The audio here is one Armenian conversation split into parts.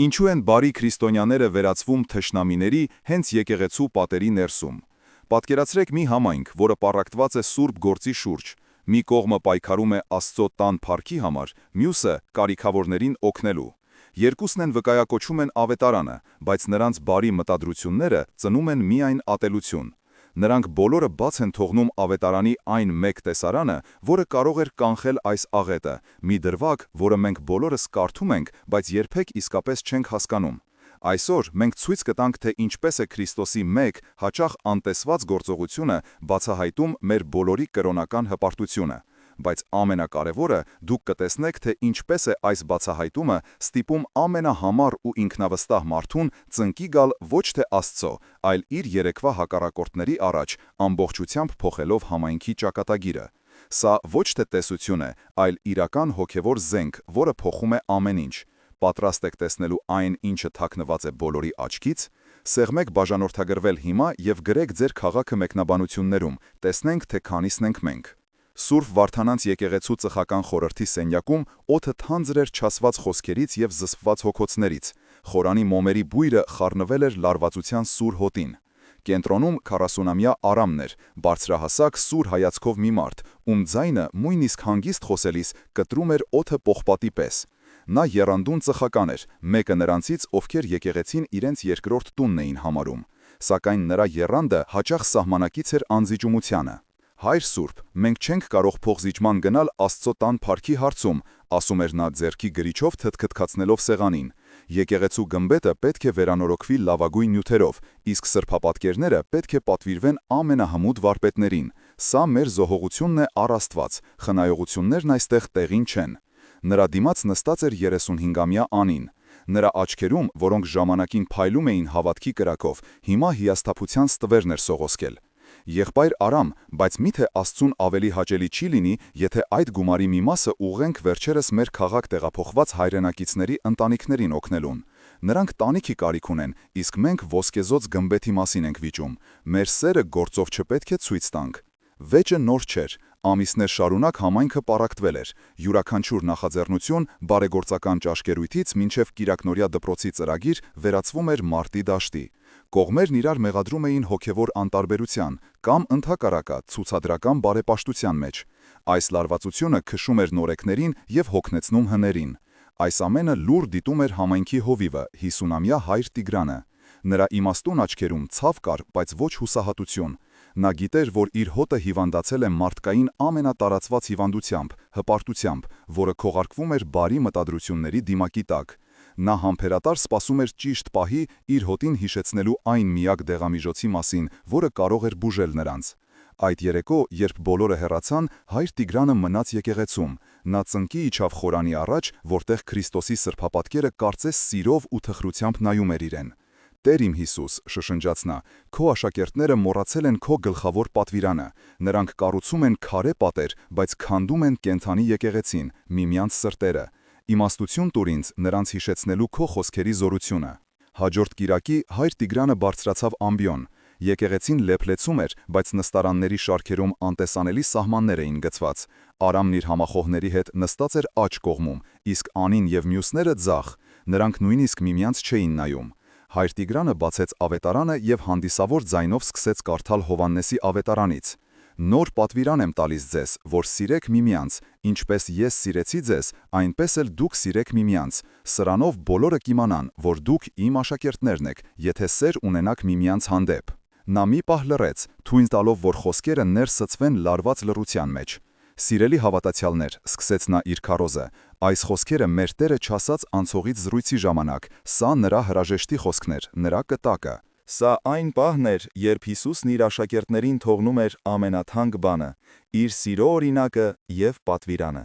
Ինչու են բարի քրիստոնյաները վերածվում թշնամիների հենց եկեղեցու պատերի ներսում։ Պատկերացրեք մի համայնք, որը պառակտված է սուրբ գործի շուրջ։ Մի կողմը պայքարում է Աստծո տան փառքի համար, մյուսը կարիքավորներին օգնելու։ Երկուսն են վկայակոչում են ավետարանը, բայց նրանց բարի մտադրությունները ծնում են միայն ատելություն։ Նրանք բոլորը բաց են թողնում ավետարանի այն մեկ տեսարանը, որը կարող էր կանխել այս աղետը, մի դրվագ, որը մենք բոլորս կարդում ենք, բայց երբեք իսկապես չենք հասկանում։ Այսօր մենք ցույց կտանք, թե ինչպես է Քրիստոսի մեկ հաճախ անտեսված գործողությունը բացահայտում մեր բոլորի կրոնական հպարտությունը։ Բայց ամենակարևորը դուք կտեսնեք, թե ինչպես է այս բացահայտումը ստիպում ամենահամար ու ինքնավստահ մարդուն ծնկի գալ ոչ թե Աստծո, այլ իր երեկվա հակառակորդների առաջ, ամբողջությամբ փոխելով համայնքի ճակատագիրը։ Սա ոչ թե տեսություն է, այլ իրական հոգևոր զենք, որը փոխում է ամեն ինչ։ Պատրաստ եք տեսնելու այն, ինչը թաքնված է բոլորի աչքից։ Սեղմեք բաժանորդագրվել հիմա և գրեք ձեր քաղաքը մեկնաբանություններում, տեսնենք, թե քանիսն ենք մենք։ Սուրբ Վարդանանց եկեղեցու ծխական խորհրդի սենյակում օդը թանձր էր չասված խոսքերից և զսպված հոգոցներից։ Խորանի մոմերի բույրը խառնվել էր լարվածության սուր հոտին։ Կենտրոնում 40-ամյա Արամն էր, բարձրահասակ սուր հայացքով մի մարդ, ում ձայնը նույնիսկ հանգիստ խոսելիս կտրում էր օդը պողպատի պես։ Նա եռանդուն ծխական էր, մեկը նրանցից, ովքեր եկեղեցին իրենց երկրորդ տունն էին համարում։ Սակայն նրա եռանդը հաճախ սահմանակից էր անզիջումությանը։ «Հայր Սուրբ, մենք չենք կարող փոխզիջման գնալ Աստծո տան փառքի հարցում», ասում էր նա ձեռքի գրիչով թթքթքացնելով սեղանին։ Եկեղեցու գմբեթը պետք է վերանորոգվի լավագույն նյութերով, իսկ սրբապատկերները պետք է պատվիրվեն ամենահմուտ վարպետներին։ Սա մեր զոհողությունն է առ Աստված, խնայողություններն այստեղ տեղին չեն։ Նրա դիմաց նստած էր 35-ամյա Անին։ Նրա աչքերում, որոնք ժամանակին փայլում էին հավատքի կրակով, հիմա հիասթափության ստվերն էր սողոսկել։ Եղբայր Արամ, բայց միթե Աստծուն ավելի հաճելի չի լինի, եթե այդ գումարի մի մասը ուղղենք վերջերս մեր քաղաք տեղափոխված հայրենակիցների ընտանիքներին օգնելուն։ Նրանք տանիքի կարիք ունեն, իսկ մենք ոսկեզոծ գմբեթի մասին ենք վիճում։ Մեր սերը գործով չպետք է ցույց տանք։ Վեճը նոր չէր, ամիսներ շարունակ համայնքը պառակտվել էր, յուրաքանչյուր նախաձեռնություն բարեգործական ճաշկերույթից մինչև կիրակնօրյա դպրոցի ծրագիր վերածվում էր մարտի դաշտի։ Կողմերն իրար մեղադրում էին հոգևոր անտարբերության կամ ընդհակառակը ցուցադրական բարեպաշտության մեջ։ Այս լարվածությունը քշում էր նորեկներին և հոգնեցնում հներին։ Այս ամենը լուր դիտում էր համայնքի հովիվը, 50-ամյա հայր Տիգրանը։ Նրա իմաստուն աչքերում ցավ կար, բայց ոչ հուսահատություն։ Նա գիտեր, որ իր հոտը հիվանդացել է մարդկային ամենատարածված հիվանդությամբ, հպարտությամբ, որը քողարկվում էր բարի մտադրությունների դիմակի տակ։ Նա համբերատար սպասում էր ճիշտ պահի իր հոտին հիշեցնելու այն միակ դեղամիջոցի մասին, որը կարող էր բուժել նրանց։ Այդ երեկո, երբ բոլորը հեռացան, հայր Տիգրանը մնաց եկեղեցում։ Նա ծնկի իջավ խորանի առաջ, որտեղ Քրիստոսի սրբապատկերը կարծես սիրով ու թխրությամբ նայում էր իրեն։ «Տեր իմ Հիսուս», շշնջաց նա, «քո աշակերտները մոռացել են քո գլխավոր պատվիրանը։ Նրանք կառուցում են քարե պատեր, բայց քանդում են կենդանի եկեղեցին, միմյանց սրտերը։ Իմաստություն տուր ինձ նրանց հիշեցնելու քո խոսքերի զորությունը»։ Հաջորդ կիրակի հայր Տիգրանը բարձրացավ ամբիոն։ Եկեղեցին լեփլեցում էր, բայց նստարանների շարքերում անտեսանելի սահմաններ էին գծված։ Արամն իր համախոհների հետ նստած էր աջ կողմում, իսկ Անին և մյուսները ձախ։ Նրանք նույնիսկ միմյանց չէին նայում։ Հայր Տիգրանը բացեց ավետարանը և հանդիսավոր ձայնով սկսեց կարդալ Հովհաննեսի ավետարանից։ «Նոր պատվիրան եմ տալիս ձեզ, որ սիրեք միմյանց, ինչպես ես սիրեցի ձեզ, այնպես էլ դուք սիրեք միմյանց։ Սրանով բոլորը կիմանան, որ դուք իմ աշակերտներն եք, եթե սեր ունենաք միմյանց հանդեպ»։ Նա մի պահ լռեց, թույն տալով, որ խոսքերը ներս սծվեն լարված լռության մեջ։ «Սիրելի հավատացյալներ», սկսեց նա իր քարոզը, «այս խոսքերը մեր Տերը չասաց անցողից զրույցի ժամանակ, սա նրա հրաժեշտի խոսքն էր, նրա կտակը։ Սա այն պահն էր, երբ Հիսուսն իր աշակերտներին թողնում էր ամենաթանկ բանը՝ իր սիրո օրինակը և պատվիրանը։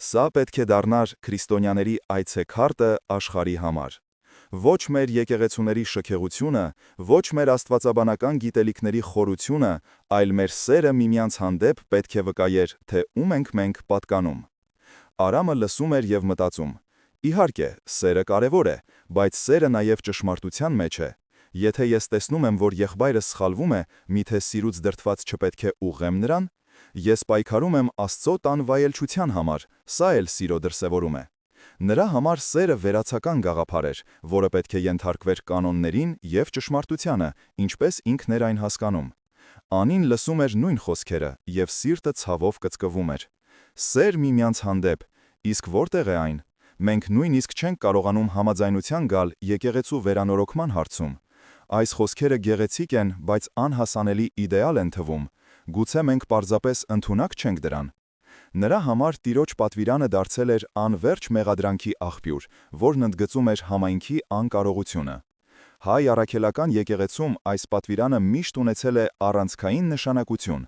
Սա պետք է դառնար քրիստոնյաների այցեքարտը աշխարհի համար։ Ոչ մեր եկեղեցուների շքեղությունը, ոչ մեր աստվածաբանական գիտելիքների խորությունը, այլ մեր սերը միմյանց հանդեպ պետք է վկայեր, թե ում ենք մենք պատկանում։ Արամը լսում էր և մտածում. Իհարկե, սերը կարևոր է, բայց սերը նաև ճշմարտության մեջ է։ Եթե ես տեսնում եմ, որ եղբայրս սխալվում է, միթե սիրուց դրդված չպետք է ուղղեմ նրան։ Ես պայքարում եմ Աստծո տան վայելչության համար, սա էլ սիրո դրսևորում է։ Նրա համար սերը վերացական գաղափար էր, որը պետք է ենթարկվեր կանոններին և ճշմարտությանը, ինչպես ինքն էր այն հասկանում։ Անին լսում էր նույն խոսքերը և սիրտը ցավով կծկվում էր։ Սեր միմյանց հանդեպ, իսկ որտեղ է այն։ Մենք նույնիսկ չենք կարողանում համաձայնության գալ եկեղեցու վերանորոգման հարցում։ Այս խոսքերը գեղեցիկ են, բայց անհասանելի իդեալ են թվում։ Գուցե մենք պարզապես ընդունակ չենք դրան։ Նրա համար Տիրոջ պատվիրանը դարձել էր անվերջ մեղադրանքի աղբյուր, որն ընդգծում էր համայնքի անկարողությունը։ Հայ առաքելական եկեղեցում այս պատվիրանը միշտ ունեցել է առանցքային նշանակություն։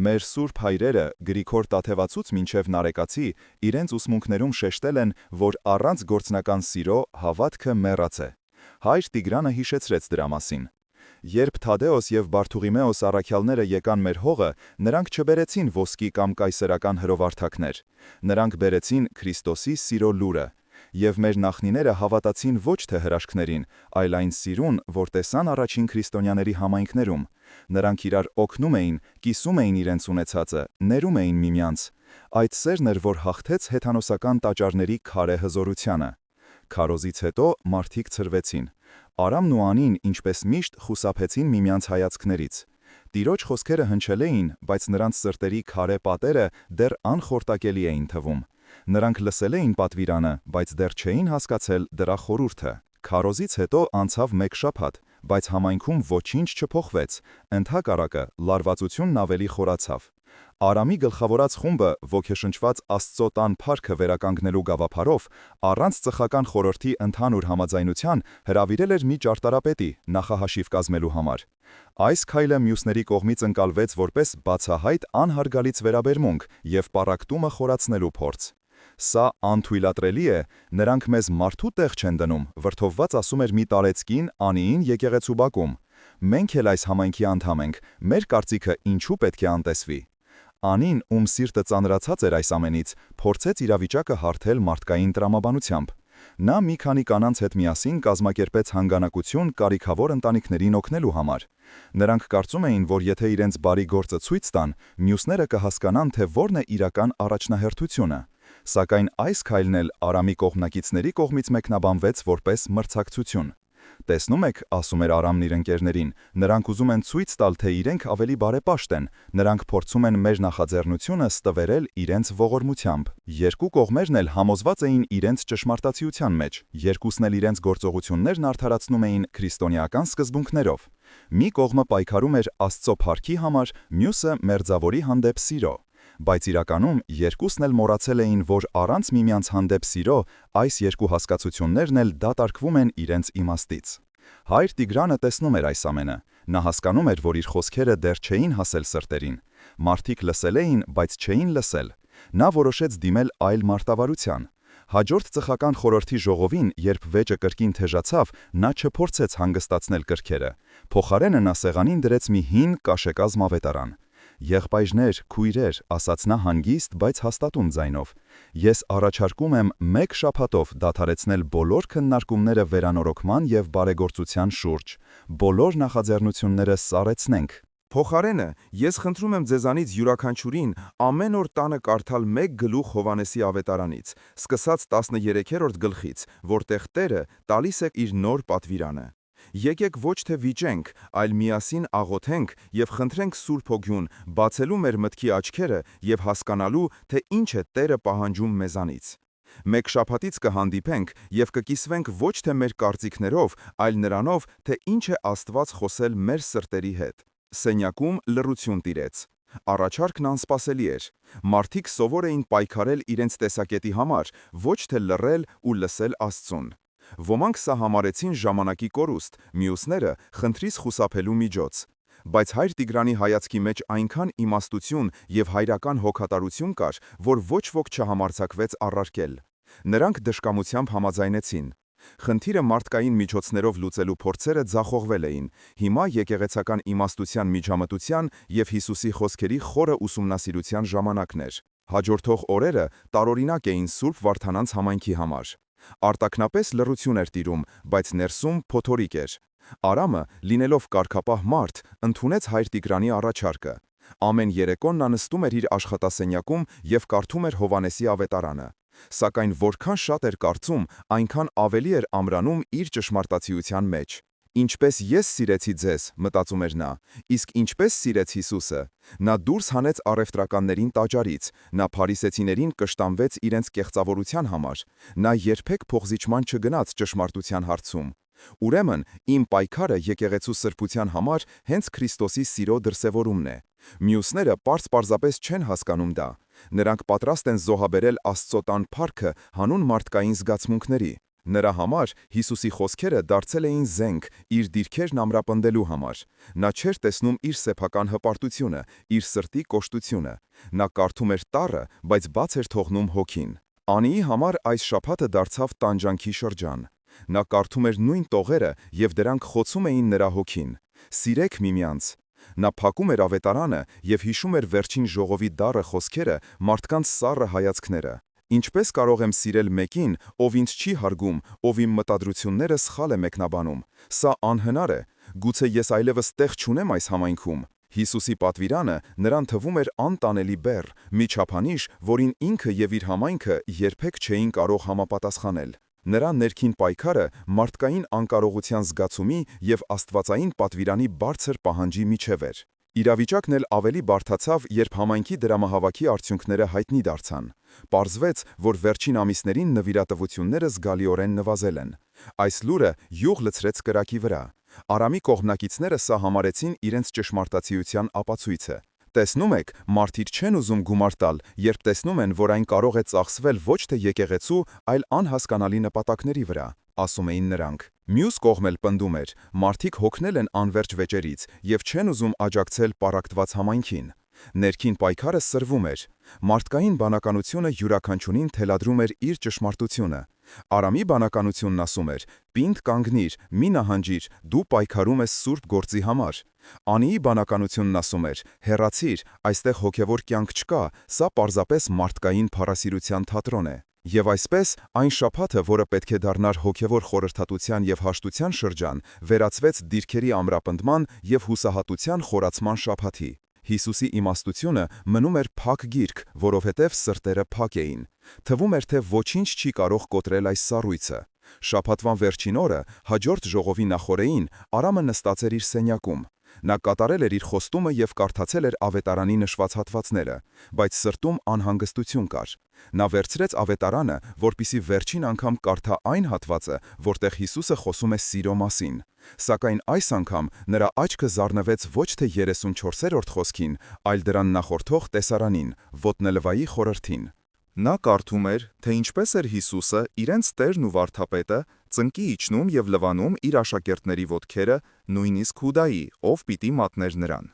Մեր սուրբ հայրերը Գրիգոր Տաթևացուց մինչև Նարեկացի իրենց ուսմունքներում շեշտել են, որ առանց գործնական սիրո հավատքը մեռած է։ Հայր Տիգրանը հիշեցրեց դրա մասին։ Երբ Թադեոս և Բարթուղիմեոս առաքյալները եկան մեր հողը, նրանք չբերեցին ոսկի կամ կայսերական հրովարթակներ։ Նրանք բերեցին Քրիստոսի սիրո լուրը։ Եվ մեր նախնիները հավատացին ոչ թե հրաշքներին, այլ այն սիրուն, որ տեսան առաջին քրիստոնյաների համայնքներում։ Նրանք իրար օգնում էին, կիսում էին իրենց ունեցածը, ներում էին միմյանց։ Այդ սերն էր, որ հաղթեց հեթանոսական տաճարների քարե հզորությանը։ Քարոզից հետո մարդիկ ցրվեցին։ Արամն ու Անին, ինչպես միշտ, խուսափեցին միմյանց հայացքներից։ Տիրոջ խոսքերը հնչել էին, բայց նրանց սրտերի քարե պատերը դեռ անխորտակելի էին թվում։ Նրանք լսել էին պատվիրանը, բայց դեռ չէին հասկացել դրա խորհուրդը։ Քարոզից հետո անցավ մեկ շաբաթ, բայց համայնքում ոչինչ չփոխվեց, ընդհակառակը լարվածությունն ավելի խորացավ։ Արամի գլխավորած խումբը, ոգեշնչված Աստծո տան փառքը վերականգնելու գաղափարով, առանց ծխական խորհրդի ընդհանուր համաձայնության հրավիրել էր մի ճարտարապետի նախահաշիվ կազմելու համար։ Այս քայլը մյուսների կողմից ընկալվեց որպես բացահայտ անհարգալից վերաբերմունք և պառակտումը խորացնելու փորձ։ Սա անթույլատրելի է, նրանք մեզ մարդու տեղ չեն դնում, վրդովված ասում էր մի տարեցկին Անիին եկեղեցու բակում։ Մենք էլ այս համայնքի անդամ ենք, մեր կարծիքը ինչու պետք է անտեսվի։ Անին, ում սիրտը ծանրացած էր այս ամենից, փորձեց իրավիճակը հարթել մարդկային տրամաբանությամբ։ Նա մի քանի կանանց հետ միասին կազմակերպեց հանգանակություն կարիքավոր ընտանիքներին օգնելու համար։ Նրանք կարծում էին, որ եթե իրենց բարի գործը ցույց տան, մյուսները կհասկանան, թե որն է իրական առաջնահերթությունը։ Սակայն այս քայլն էլ Արամի կողմնակիցների կողմից մեկնաբանվեց որպես մրցակցություն։ Տեսնում եք, ասում էր Արամն իր ընկերներին, նրանք ուզում են ցույց տալ, թե իրենք ավելի բարեպաշտ են, նրանք փորձում են մեր նախաձեռնությունը ստվերել իրենց ողորմությամբ։ Երկու կողմերն էլ համոզված էին իրենց ճշմարտացիության մեջ, երկուսն էլ իրենց գործողություններն արդարացնում էին քրիստոնեական սկզբունքներով։ Մի կողմը պայքարում էր Աստծո փառքի համար, մյուսը մերձավորի հանդեպ սիրո։ Բայց իրականում երկուսն էլ մոռացել էին, որ առանց միմյանց հանդեպ սիրո այս երկու հասկացություններն էլ դատարկվում են իրենց իմաստից։ Հայր Տիգրանը տեսնում էր այս ամենը։ Նա հասկանում էր, որ իր խոսքերը դեռ չէին հասել սրտերին։ Մարդիկ լսել էին, բայց չէին լսել։ Նա որոշեց դիմել այլ մարտավարության։ Հաջորդ ծխական խորհրդի ժողովին, երբ վեճը կրկին թեժացավ, նա չփորձեց հանգստացնել կրքերը։ Փոխարենը նա սեղանին դրեց մի հին կաշեկազմ ավետարան։ «Եղբայրներ, քույրեր», ասաց նա հանգիստ, բայց հաստատուն ձայնով, «ես առաջարկում եմ մեկ շաբաթով դադարեցնել բոլոր քննարկումները վերանորոգման և բարեգործության շուրջ, բոլոր նախաձեռնությունները սառեցնենք։ Փոխարենը, ես խնդրում եմ ձեզանից յուրաքանչյուրին ամեն օր տանը կարդալ մեկ գլուխ Հովհաննեսի ավետարանից, սկսած 13-րդ գլխից, որտեղ Տերը տալիս է իր նոր պատվիրանը։ Եկեք ոչ թե վիճենք, այլ միասին աղոթենք և խնդրենք Սուրբ Հոգուն բացելու մեր մտքի աչքերը և հասկանալու, թե ինչ է Տերը պահանջում մեզանից։ Մեկ շաբաթից կհանդիպենք և կկիսվենք ոչ թե մեր կարծիքներով, այլ նրանով, թե ինչ է Աստված խոսել մեր սրտերի հետ։ Սենյակում լռություն տիրեց։ Առաջարկն անսպասելի էր։ Մարդիկ սովոր էին պայքարել իրենց տեսակետի համար, ոչ թե լռել ու լսել Աստծուն։ Ոմանք սա համարեցին ժամանակի կորուստ, մյուսները խնդրից խուսափելու միջոց։ Բայց հայր Տիգրանի հայացքի մեջ այնքան իմաստություն և հայրական հոգատարություն կար, որ ոչ ոք չհամարձակվեց առարկել։ Նրանք դժկամությամբ համաձայնեցին։ Խնդիրը մարդկային միջոցներով լուծելու փորձերը ձախողվել էին։ Հիմա եկեղեցական իմաստության միջամտության և Հիսուսի խոսքերի խորը ուսումնասիրության ժամանակն էր։ Հաջորդող օրերը տարօրինակ էին Սուրբ Վարդանանց համայնքի համար։ Արտաքնապես լռություն էր տիրում, բայց ներսում փոթորիկ էր։ Արամը, լինելով կարգապահ մարդ, ընդունեց հայր Տիգրանի առաջարկը։ Ամեն երեկո նա նստում էր իր աշխատասենյակում և կարդում էր Հովհաննեսի ավետարանը։ Սակայն որքան շատ էր կարծում, այնքան ավելի էր ամրանում իր ճշմարտացիության մեջ։ Ինչպես ես սիրեցի ձեզ, մտածում էր նա, իսկ ինչպես սիրեց Հիսուսը։ Նա դուրս հանեց առևտրականներին տաճարից, նա փարիսեցիներին կշտամվեց իրենց կեղծավորության համար, նա երբեք փոխզիջման չգնաց ճշմարտության հարցում։ Ուրեմն, իմ պայքարը եկեղեցու սրբության համար հենց Քրիստոսի սիրո դրսևորումն է։ Մյուսները պարզապես չեն հասկանում դա։ Նրանք պատրաստ են զոհաբերել Աստծո տան փառքը հանուն մարդկային զգացմունքների։ Նրա համար Հիսուսի խոսքերը դարձել էին զենք իր դիրքերն ամրապնդելու համար։ Նա չէր տեսնում իր սեփական հպարտությունը, իր սրտի կոշտությունը։ Նա կարդում էր տառը, բայց բաց էր թողնում հոգին։ Անիի համար այս շաբաթը դարձավ տանջանքի շրջան։ Նա կարդում էր նույն տողերը, և դրանք խոցում էին նրա հոգին։ Սիրեք միմյանց։ Նա փակում էր ավետարանը և հիշում էր վերջին ժողովի դառը խոսքերը, մարդկանց սառը հայացքները։ Ինչպես կարող եմ սիրել մեկին, ով ինձ չի հարգում, ով իմ մտադրությունները սխալ է մեկնաբանում։ Սա անհնար է։ Գուցե ես այլևս տեղ չունեմ այս համայնքում։ Հիսուսի պատվիրանը նրան թվում էր անտանելի բեռ, մի չափանիշ, որին ինքը և իր համայնքը երբեք չէին կարող համապատասխանել։ Նրա ներքին պայքարը մարդկային անկարողության զգացումի և աստվածային պատվիրանի բարձր պահանջի միջև էր։ Իրավիճակն էլ ավելի բարդացավ, երբ համայնքի դրամահավաքի արդյունքները հայտնի դարձան։ Պարզվեց, որ վերջին ամիսներին նվիրատվությունները զգալիորեն նվազել են։ Այս լուրը յուղ լցրեց կրակի վրա։ Արամի կողմնակիցները սա համարեցին իրենց ճշմարտացիության ապացույցը։ Տեսնում եք, մարդիկ չեն ուզում գումար տալ, երբ տեսնում են, որ այն կարող է ծախսվել ոչ թե եկեղեցու, այլ անհասկանալի նպատակների վրա, ասում էին նրանք։ Մյուս կողմ էլ պնդում էր, մարդիկ հոգնել են անվերջ վեճերից և չեն ուզում աջակցել պառակտված համայնքին։ Ներքին պայքարը սրվում էր։ Մարդկային բանականությունը յուրաքանչյուրին թելադրում էր իր ճշմարտությունը։ Արամի բանականությունն ասում էր. «Պինդ կանգնիր, մի նահանջիր, դու պայքարում ես սուրբ գործի համար»։ Անիի բանականությունն ասում էր. «Հեռացիր, այստեղ հոգևոր կյանք չկա, սա պարզապես մարդկային փառասիրության թատրոն է»։ Եվ այսպես, այն շաբաթը, որը պետք է դառնար հոգևոր խորհրդատության և հաշտության շրջան, վերածվեց դիրքերի ամրապնդման և հուսահատության խորացման շաբաթի։ Հիսուսի իմաստությունը մնում էր փակ գիրք, որովհետև սրտերը փակ էին։ Թվում էր, թե ոչինչ չի կարող կոտրել այս սառույցը։ Շաբաթվան վերջին օրը, հաջորդ ժողովի նախօրեին, Արամը նստած էր իր սենյակում։ Նա կատարել էր իր խոստումը և կարդացել էր ավետարանի նշված հատվածները, բայց սրտում անհանգստություն կար։ Նա վերցրեց ավետարանը, որպեսզի վերջին անգամ կարդա այն հատվածը, որտեղ Հիսուսը խոսում է սիրո մասին։ Սակայն այս անգամ նրա աչքը զարնվեց ոչ թե 34-րդ խոսքին, այլ դրան նախորդող տեսարանին՝ ոտնելվայի խորհրդին։ Նա կարդում էր, թե ինչպես էր Հիսուսը, իրենց Տերն ու Վարդապետը, ծնկի իջնում և լվանում իր աշակերտների ոտքերը, նույնիսկ Հուդայի, ով պիտի մատներ նրան։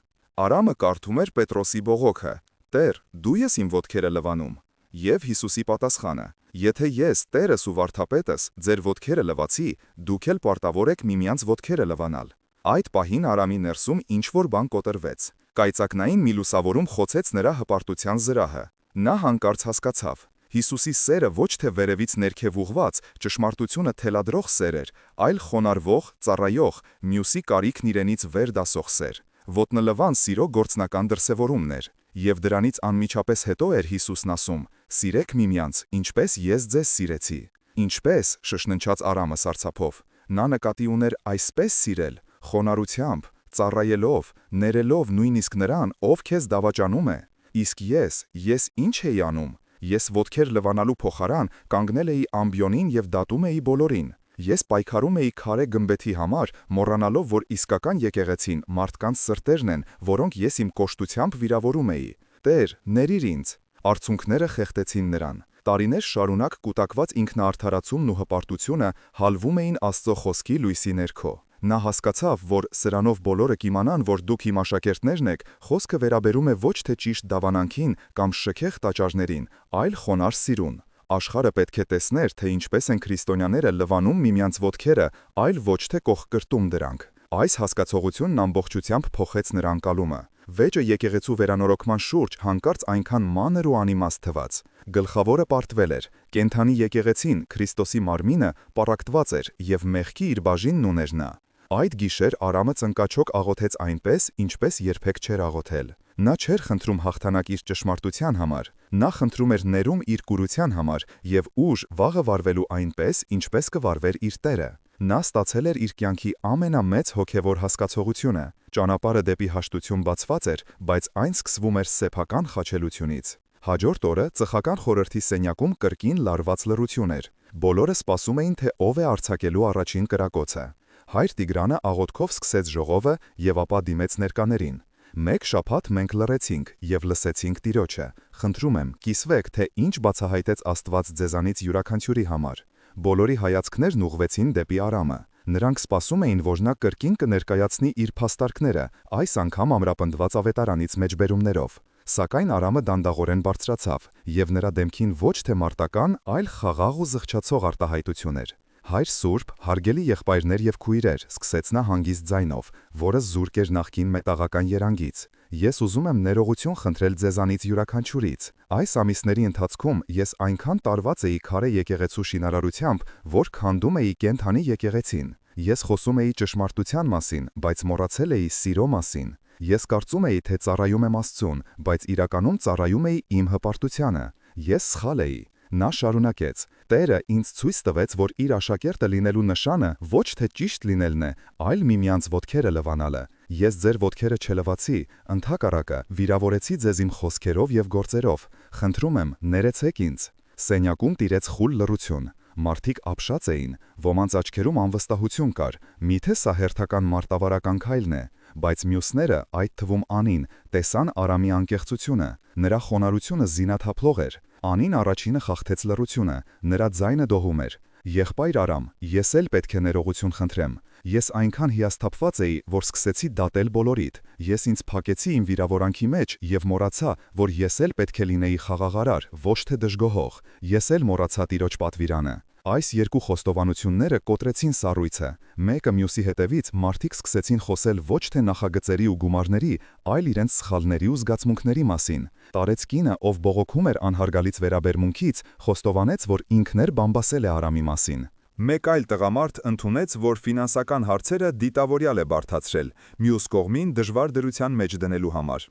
Արամը կարդում էր Պետրոսի բողոքը. «Տեր, դու ես իմ ոտքերը լվանում»։ Եվ Հիսուսի պատասխանը. «Եթե ես, Տերս ու Վարդապետս, ձեր ոտքերը լվացի, դուք էլ պարտավոր եք միմյանց ոտքերը լվանալ»։ Այդ պահին Արամի ներսում ինչ-որ բան կոտրվեց։ Կայծակնային մի լուսավորում խոցեց նրա հպարտության զրահը։ Նա հանկարծ հասկացավ. Հիսուսի սերը ոչ թե վերևից ներքև ուղղված, ճշմարտությունը թելադրող սեր էր, այլ խոնարհվող, ծառայող, մյուսի կարիքն իրենից վեր դասող սեր։ Ոտնլվան սիրո գործնական դրսևորումն էր։ Եվ դրանից անմիջապես հետո էր Հիսուսն ասում. «Սիրեք միմյանց, ինչպես ես ձեզ սիրեցի»։ Ինչպես, շշնջաց Արամը սարսափով։ Նա նկատի ուներ այսպես սիրել, խոնարհությամբ, ծառայելով, ներելով նույնիսկ նրան, ով քեզ դավաճանում է։ Իսկ ես ինչ էի անում։ Ես ոտքեր լվանալու փոխարեն կանգնել էի ամբիոնին և դատում էի բոլորին։ Ես պայքարում էի քարե գմբեթի համար, մոռանալով, որ իսկական եկեղեցին մարդկանց սրտերն են, որոնք ես իմ կոշտությամբ վիրավորում էի։ Տեր, ների՛ր ինձ։ Արցունքները խեղդեցին նրան։ Տարիներ շարունակ կուտակված ինքնաարդարացումն ու հպարտությունը հալվում էին Աստծո խոսքի լույսի ներքո։ Նա հասկացավ, որ սրանով բոլորը կիմանան, որ դուք իմ աշակերտներն եք, խոսքը վերաբերում է ոչ թե ճիշտ դավանանքին կամ շքեղ տաճարներին, այլ խոնարհ սիրուն։ Աշխարհը պետք է տեսներ, թե ինչպես են քրիստոնյաները լվանում միմյանց ոտքերը, այլ ոչ թե կողկրտում դրանք։ Այս հասկացողությունն ամբողջությամբ փոխեց նրա ընկալումը։ Վեճը եկեղեցու վերանորոգման շուրջ հանկարծ այնքան մանր ու անիմաստ թվաց։ Գլխավորը պարտվել էր։ Կենդանի եկեղեցին, Քրիստոսի մարմինը, պառակտված էր և մեղքի իր բաժինն ուներ նա։ Այդ գիշեր Արամը ծնկաչոք աղոթեց այնպես, ինչպես երբեք չէր աղոթել։ Նա չէր խնդրում հաղթանակ իր ճշմարտության համար, Նա խնդրում էր ներում իր կուրության համար և ուժ վաղը վարվելու այնպես, ինչպես կվարվեր իր Տերը։ Նա ստացել էր իր կյանքի ամենամեծ հոգևոր հասկացողությունը։ Ճանապարհը դեպի հաշտություն բացված էր, բայց այն սկսվում էր սեփական խաչելությունից։ Հաջորդ օրը ծխական խորհրդի սենյակում կրկին լարված լռություն էր։ Բոլորը սպասում էին, թե ով է արձակելու առաջին կրակոցը։ Հայր Տիգրանը աղոթքով սկսեց ժողովը և ապա դիմեց ներկաներին. «Մեկ շաբաթ մենք լռեցինք և լսեցինք Տիրոջը։ Խնդրում եմ, կիսվեք, թե ինչ բացահայտեց Աստված ձեզանից յուրաքանչյուրի համար»։ Բոլորի հայացքներն ուղղվեցին դեպի Արամը։ Նրանք սպասում էին, որ նա կրկին կներկայացնի իր փաստարկները, այս անգամ ամրապնդված ավետարանից մեջբերումներով։ Սակայն Արամը դանդաղորեն բարձրացավ, և նրա դեմքին ոչ թե մարտական, այլ խաղաղ ու զղջացող արտահայտություն էր։ «Հայր Սուրբ, հարգելի եղբայրներ և քույրեր», սկսեց նա հանգիստ ձայնով, որը զուրկ էր նախկին մետաղական երանգից, «ես ուզում եմ ներողություն խնդրել ձեզանից յուրաքանչյուրից։ Այս ամիսների ընթացքում ես այնքան տարված էի քարե եկեղեցու շինարարությամբ, որ քանդում էի կենդանի եկեղեցին։ Ես խոսում էի ճշմարտության մասին, բայց մոռացել էի սիրո մասին։ Ես կարծում էի, թե ծառայում եմ Աստծուն, բայց իրականում ծառայում էի իմ հպարտությանը։ Ես սխալ էի»։ Նա շարունակեց. «Տերը ինձ ցույց տվեց, որ իր աշակերտը լինելու նշանը ոչ թե ճիշտ լինելն է, այլ միմյանց ոտքերը լվանալը։ Ես ձեր ոտքերը չլվացի, ընդհակառակը, վիրավորեցի ձեզ իմ խոսքերով և գործերով։ Խնդրում եմ, ներեցեք ինձ»։ Սենյակում տիրեց խուլ լռություն։ Մարդիկ ապշած էին, ոմանց աչքերում անվստահություն կար, միթե սա հերթական մարտավարական քայլն է։ Բայց մյուսները, այդ թվում Անին, տեսան Արամի անկեղծությունը։ Նրա խոնարհությունը զինաթափլող էր։ Անին առաջինը խախտեց լռությունը, նրա ձայնը դողում էր. «Եղբայր Արամ, ես էլ պետք է ներողություն խնդրեմ։ Ես այնքան հիասթափված էի, որ սկսեցի դատել բոլորիդ։ Ես ինձ փակեցի իմ վիրավորանքի մեջ և մոռացա, որ ես էլ պետք է լինեի խաղաղարար, ոչ թե դժգոհող։ Ես էլ մոռացա Տիրոջ պատվիրանը»։ Այս երկու խոստովանությունները կոտրեցին սառույցը։ Մեկը մյուսի հետևից մարդիկ սկսեցին խոսել ոչ թե նախագծերի ու գումարների, այլ իրենց սխալների ու զգացմունքների մասին։ Տարեց կինը, ով բողոքում էր անհարգալից վերաբերմունքից, խոստովանեց, որ ինքն էլ բամբասել է Արամի մասին։ Մեկ այլ տղամարդ ընդունեց, որ ֆինանսական հարցերը դիտավորյալ է բարդացրել, մյուս կողմին դժվար դրության մեջ դնելու համար։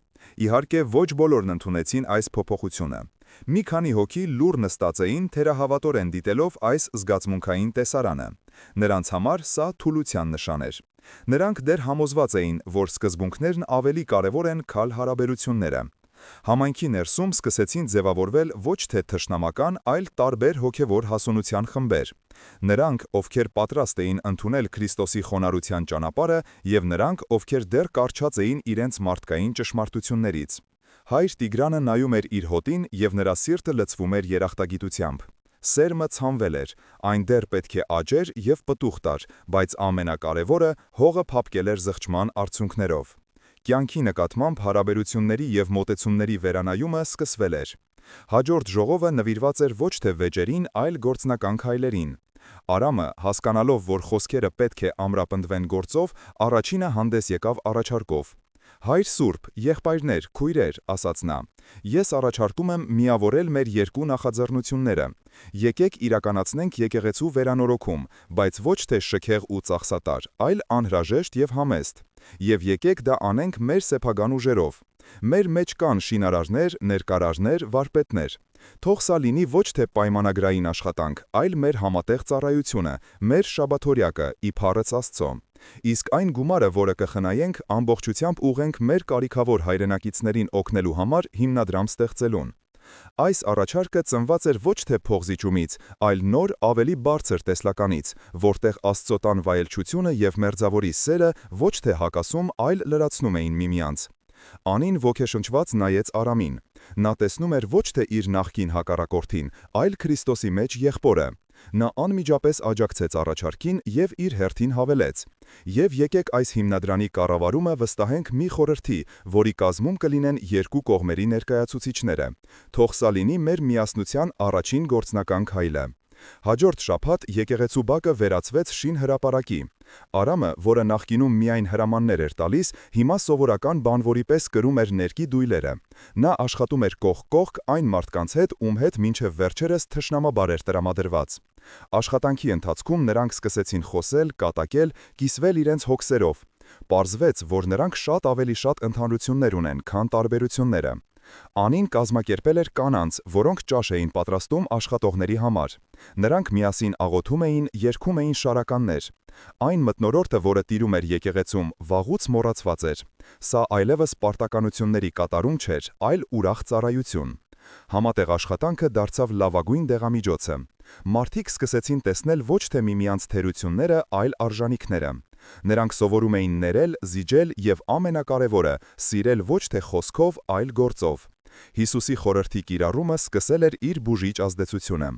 Իհարկե, ոչ բոլորն ընդունեցին այս փոփոխությունը։ Մի քանի հոգի լուռ նստած էին, թերահավատորեն դիտելով այս զգացմունքային տեսարանը։ Նրանց համար սա թուլության նշան էր։ Նրանք դեռ համոզված էին, որ սկզբունքներն ավելի կարևոր են, քան հարաբերությունները։ Համայնքի ներսում սկսեցին ձևավորվել ոչ թե թշնամական, այլ տարբեր հոգևոր հասունության խմբեր։ Նրանք, ովքեր պատրաստ էին ընդունել Քրիստոսի խոնարհության ճանապարհը, և նրանք, ովքեր դեռ կառչած էին իրենց մարդկային ճշմարտություններից։ Հայր Տիգրանը նայում էր իր հոտին, և նրա սիրտը լցվում էր երախտագիտությամբ։ Սերմը ցանվել էր, այն դեռ պետք է աճեր և պտուղ տար, բայց ամենակարևորը՝ հողը փափկել էր զղջման արդյունքներով։ Կյանքի նկատմամբ հարաբերությունների և մոտեցումների վերանայումը սկսվել էր։ Հաջորդ ժողովը նվիրված էր ոչ թե վեճերին, այլ գործնական քայլերին։ Արամը, հասկանալով, որ խոսքերը պետք է ամրապնդվեն գործով, առաջինը հանդես եկավ առաջարկով. «Հայր Սուրբ, եղբայրներ, քույրեր», ասաց նա, «ես առաջարկում եմ միավորել մեր երկու նախաձեռնությունները։ Եկեք իրականացնենք եկեղեցու վերանորոգում, բայց ոչ թե շքեղ ու ծախսատար, այլ անհրաժեշտ և համեստ։ Եվ եկեք դա անենք մեր սեփական ուժերով։ Մեր մեջ կան շինարարներ, ներկարարներ, վարպետներ։ Թող սա լինի ոչ թե պայմանագրային աշխատանք, այլ մեր համատեղ ծառայությունը, մեր շաբաթօրյակը, իբարыз Աստծո։ Իսկ այն գումարը, որը կխնայենք, ամբողջությամբ ուղղենք մեր կարիքավոր հայրենակիցներին օգնելու համար հիմնադրամ ստեղծելուն»։ Այս առաջարկը ծնված էր ոչ թե փողզիջումից, այլ նոր, ավելի բարձր տեսլականից, որտեղ Աստծո տան վայելչությունը և մերձավորի սերը ոչ թե հակասում, այլ լրացնում էին միմյանց։ Անին ոգեշնչված նայեց Արամին։ Նա տեսնում էր ոչ թե իր նախկին հակառակորդին, այլ Քրիստոսի մեջ եղբորը։ Նա անմիջապես աջակցեց առաջարկին և իր հերթին հավելեց. «Եվ եկեք այս հիմնադրամի կառավարումը վստահենք մի խորհրդի, որի կազմում կլինեն երկու կողմերի ներկայացուցիչները։ Թող սա լինի մեր միասնության առաջին գործնական քայլը»։ Հաջորդ շաբաթ եկեղեցու բակը վերածվեց շինհրապարակի։ Արամը, որը նախկինում միայն հրամաններ էր տալիս, հիմա սովորական բանվորի պես կրում էր ներկի դույլերը։ Նա աշխատում էր կողք կողք այն մարդկանց հետ, ում հետ մինչև վերջերս թշնամաբար էր տրամադրված։ Աշխատանքի ընթացքում նրանք սկսեցին խոսել, կատակել, կիսվել իրենց հոգսերով։ Պարզվեց, որ նրանք շատ ավելի շատ ընդհանրություններ ունեն, քան տարբերությունները։ Անին կազմակերպել էր կանանց, որոնք ճաշ էին պատրաստում աշխատողների համար։ Նրանք միասին աղոթում էին, երգում էին շարականներ։ Այն մթնոլորտը, որը տիրում էր եկեղեցում, վաղուց մոռացված էր։ Սա այլևս պարտականությունների կատարում չէր, այլ ուրախ ծառայություն։ Համատեղ աշխատանքը դարձավ լավագույն դեղամիջոցը։ Մարդիկ սկսեցին տեսնել ոչ թե միմյանց թերությունները, այլ արժանիքները։ Նրանք սովորում էին ներել, զիջել և ամենակարևորը՝ սիրել ոչ թե խոսքով, այլ գործով։ Հիսուսի խորհրդի կիրառումը սկսել էր իր բուժիչ ազդեցությունը։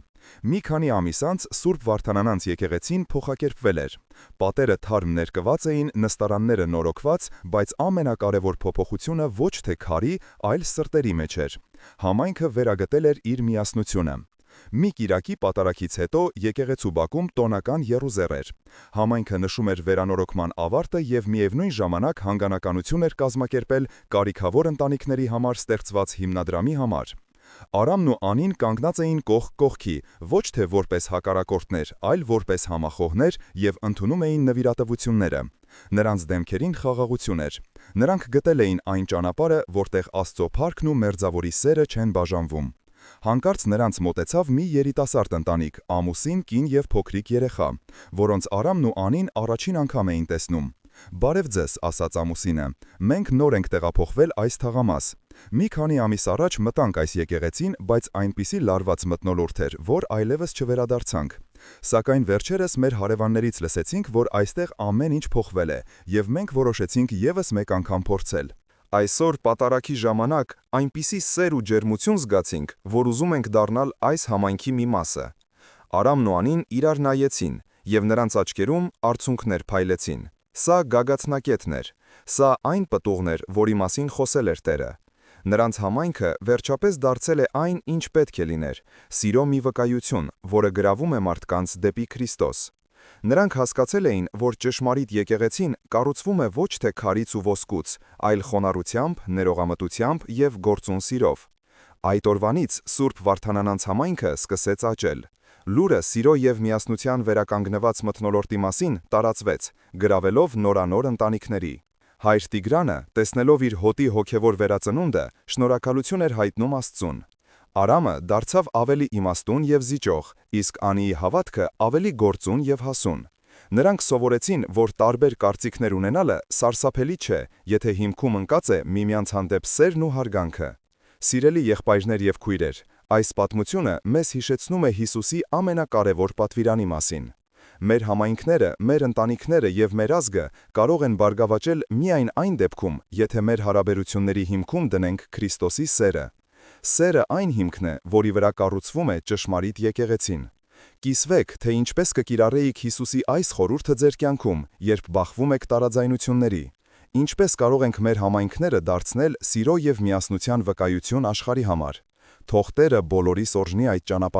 Մի քանի ամիս անց Սուրբ Վարդանանց եկեղեցին փոխակերպվել էր։ Պատերը թարմ ներկված էին, նստարանները նորոգված, բայց ամենակարևոր փոփոխությունը ոչ թե քարի, այլ սրտերի մեջ էր։ Համայնքը վերագտել էր իր միասնությունը։ Մի կիրակի պատարագից հետո եկեղեցու բակում տոնական եռուզեռ էր։ Համայնքը նշում էր վերանորոգման ավարտը և միևնույն ժամանակ հանգանականություն էր կազմակերպել կարիքավոր ընտանիքների համար ստեղծված հիմնադրամի համար։ Արամն ու Անին կանգնած էին կողք կողքի, ոչ թե որպես հակառակորդներ, այլ որպես համախոհներ և ընդունում էին նվիրատվությունները։ Նրանց դեմքերին խաղաղություն էր։ Նրանք գտել էին այն ճանապարհը, որտեղ Աստծո փառքն ու մերձավորի սերը չեն բաժանվում։ Հանկարծ նրանց մոտեցավ մի երիտասարդ ընտանիք, ամուսին, կին և փոքրիկ երեխա, որոնց Արամն ու Անին առաջին անգամ էին տեսնում։ «Բարև ձեզ», ասաց ամուսինը, «մենք նոր ենք տեղափոխվել այս թաղամաս։ Մի քանի ամիս առաջ մտանք այս եկեղեցին, բայց այնպիսի լարված մթնոլորտ էր, որ այլևս չվերադարձանք։ Սակայն վերջերս մեր հարևաններից լսեցինք, որ այստեղ ամեն ինչ փոխվել է, և մենք որոշեցինք ևս մեկ անգամ փորձել։ Այսօր պատարագի ժամանակ այնպիսի սեր ու ջերմություն զգացինք, որ ուզում ենք դառնալ այս համայնքի մի մասը»։ Արամն ու Անին իրար նայեցին, և նրանց աչքերում արցունքներ փայլեցին։ Սա գագաթնակետն էր։ Սա այն պտուղն էր, որի մասին խոսել էր Տերը։ Նրանց համայնքը վերջապես դարձել է այն, ինչ պետք է լիներ՝ սիրո մի վկայություն, որը գրավում է մարդկանց դեպի Քրիստոս։ Նրանք հասկացել էին, որ ճշմարիտ եկեղեցին կառուցվում է ոչ թե քարից ու ոսկուց, այլ խոնարհությամբ, ներողամտությամբ և գործուն սիրով։ Այդ օրվանից Սուրբ Վարդանանց համայնքը սկսեց աճել։ Լուրը սիրո և միասնության վերականգնված մթնոլորտի մասին տարածվեց, գրավելով նորանոր ընտանիքների։ Հայր Տիգրանը, տեսնելով իր հոտի հոգևոր վերածնունդը, շնորհակալություն էր հայտնում Աստծուն։ Արամը դարձավ ավելի իմաստուն և զիջող, իսկ Անիի հավատքը ավելի գործուն և հասուն։ Նրանք սովորեցին, որ տարբեր կարծիքներ ունենալը սարսափելի չէ, եթե հիմքում ընկած է միմյանց հանդեպ սերն ու հարգանքը։ Սիրելի եղբայրներ և քույրեր, այս պատմությունը մեզ հիշեցնում է Հիսուսի ամենակարևոր պատվիրանի մասին։ Մեր համայնքները, մեր ընտանիքները և մեր ազգը կարող են բարգավաճել միայն այն դեպքում, եթե մեր հարաբերությունների հիմքում դնենք Քրիստոսի սերը։ Սերը այն հիմքն է, որի վրա կառուցվում է ճշմարիտ եկեղեցին։ Կիսվեք, թե ինչպես կկիրառեիք Հիսուսի այս խորհուրդը ձեր կյանքում, երբ բախվում եք տարաձայնությունների։ Ինչպես կարող ենք մեր համայնքները դարձնել սիրո և միասնության վկայություն աշխարհի համար։ Թող Տերը բոլորիս օրհնի այդ ճանապարհին։